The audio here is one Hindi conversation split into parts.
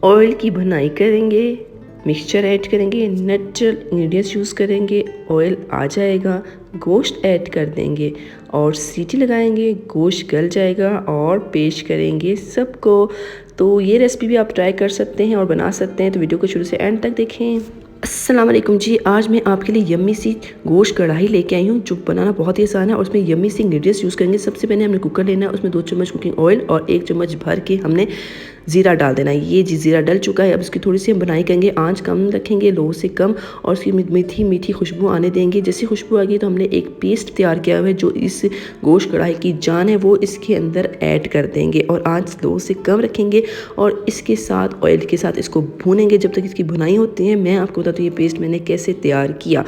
ऑयल की भुनाई करेंगे, मिक्सचर ऐड करेंगे, नेचुरल इंग्रेडिएंट्स यूज़ करेंगे, ऑयल आ जाएगा, गोश्त ऐड कर देंगे और सीटी लगाएंगे, गोश्त गल जाएगा और पेश करेंगे सबको। तो ये रेसिपी भी आप ट्राई कर सकते हैं और बना सकते हैं, तो वीडियो को शुरू से एंड तक देखें। अस्सलाम वालेकुम जी, आज मैं आपके लिए यम्मी सी गोश्त कढ़ाई लेके आई हूँ जो बनाना बहुत ही आसान है और उसमें यम्मी सी इंग्रेडिएंट्स यूज़ करेंगे। सबसे पहले हमने कुकर लेना है, उसमें 2 चम्मच कुकिंग ऑयल और 1 चम्मच भर के हमने ज़ीरा डाल देना है। ये जी ज़ीरा डल चुका है। अब इसकी थोड़ी सी हम बनाई करेंगे, आंच कम रखेंगे, लो से कम, और उसकी मीठी मीठी खुशबू आने देंगे। जैसे खुशबू आ गई तो हमने एक पेस्ट तैयार किया हुआ है जो इस गोश्त कढ़ाई की जान है वो इसके अंदर ऐड कर देंगे और आंच लो से कम रखेंगे और इसके साथ ऑयल के साथ इसको भूनेंगे जब तक इसकी भुनाई होती है। मैं आपको बताती हूँ ये पेस्ट मैंने कैसे तैयार किया।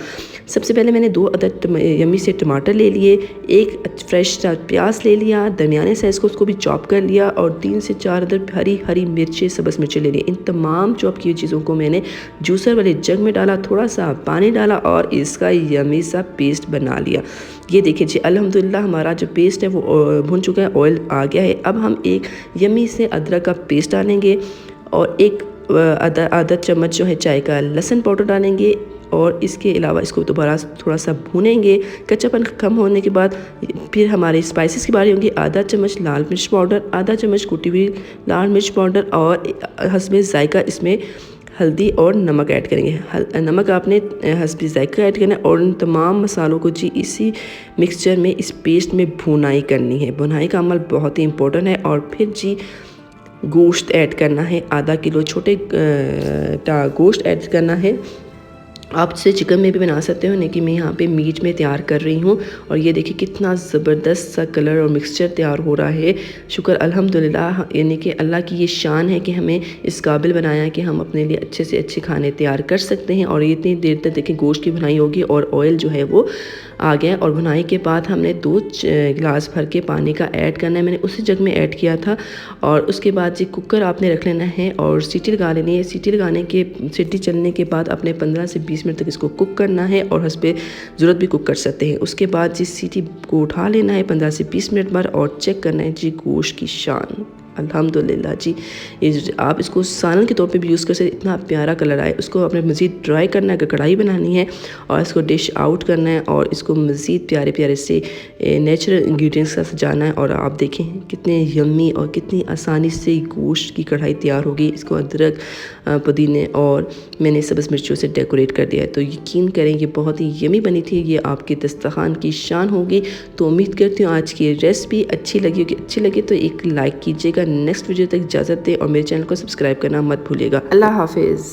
सबसे पहले मैंने 2 अदद यम्मी से टमाटर ले लिए, एक फ्रेश प्याज ले लिया दरमियाने साइज़ को, उसको भी चॉप कर लिया, और 3 से 4 अदद हरी मिर्चें सब्ज़ मिर्चें ले ली। इन तमाम चॉप की चीज़ों को मैंने जूसर वाले जग में डाला, थोड़ा सा पानी डाला और इसका यम्मी सा पेस्ट बना लिया। ये देखिए जी, अल्हम्दुलिल्लाह हमारा जो पेस्ट है वो भुन चुका है, ऑयल आ गया है। अब हम एक यम्मी से अदरक का पेस्ट डालेंगे और एक आधा चम्मच जो है चाय का लहसुन पाउडर डालेंगे और इसके अलावा इसको दोबारा थोड़ा सा भूनेंगे। कच्चापन कम होने के बाद फिर हमारे स्पाइसेस की बारी होगी। आधा चम्मच लाल मिर्च पाउडर, आधा चम्मच कुटी हुई लाल मिर्च पाउडर और हस्बे जायका इसमें हल्दी और नमक ऐड करेंगे। नमक आपने हस्बे जायका ऐड करना है और उन तमाम मसालों को जी इसी मिक्सचर में, इस पेस्ट में भुनाई करनी है। भुनाई का अमल बहुत ही इंपॉर्टेंट है। और फिर जी गोश्त ऐड करना है, आधा किलो छोटे गोश्त ऐड करना है। आप इसे चिकन में भी बना सकते हो, लेकिन मैं यहाँ पे मीट में तैयार कर रही हूँ। और ये देखिए कितना ज़बरदस्त सा कलर और मिक्सचर तैयार हो रहा है। शुक्र अल्हम्दुलिल्लाह, यानी कि अल्लाह की ये शान है कि हमें इस काबिल बनाया है कि हम अपने लिए अच्छे से अच्छे खाने तैयार कर सकते हैं। और इतनी देर तक देखिए गोश्त की भुनाई होगी और ऑयल जो है वो आ गया। और भुनाई के बाद हमने 2 गिलास भर के पानी का ऐड करना है, मैंने उसी जग में ऐड किया था। और उसके बाद जी कुकर आपने रख लेना है और सीटी लगा लेनी है। सीटी लगाने के सीटी चलने के बाद अपने 15 से 20 मिनट तक इसको कुक करना है और हस्बे ज़रूरत भी कुक कर सकते हैं। उसके बाद जी सीटी को उठा लेना है 15 से 20 मिनट बाद और चेक करना है जी गोश्त की शान। अल्हम्दुलिल्लाह जी, ये आप इसको सालन के तौर पे भी यूज़ कर सकते। इतना प्यारा कलर आए, उसको आपने मज़ीद ड्राई करना है अगर कढ़ाई बनानी है, और इसको डिश आउट करना है और इसको मज़ीद प्यारे प्यारे से नेचुरल इंग्रेडिएंट्स का सजाना है। और आप देखें कितने यम्मी और कितनी आसानी से गोश्त की कढ़ाई तैयार होगी। इसको अदरक, पुदीने और मैंने सब्ज़ मिर्चों से डेकोरेट कर दिया है। तो यकीन करें ये बहुत ही यम्मी बनी थी, ये आपके दस्तरखान की शान होगी। तो उम्मीद करती हूँ आज की रेसिपी अच्छी लगी होगी। अच्छी लगी तो एक लाइक कीजिएगा। नेक्स्ट वीडियो तक इजाज़त दें और मेरे चैनल को सब्सक्राइब करना मत भूलिएगा। अल्लाह हाफिज़।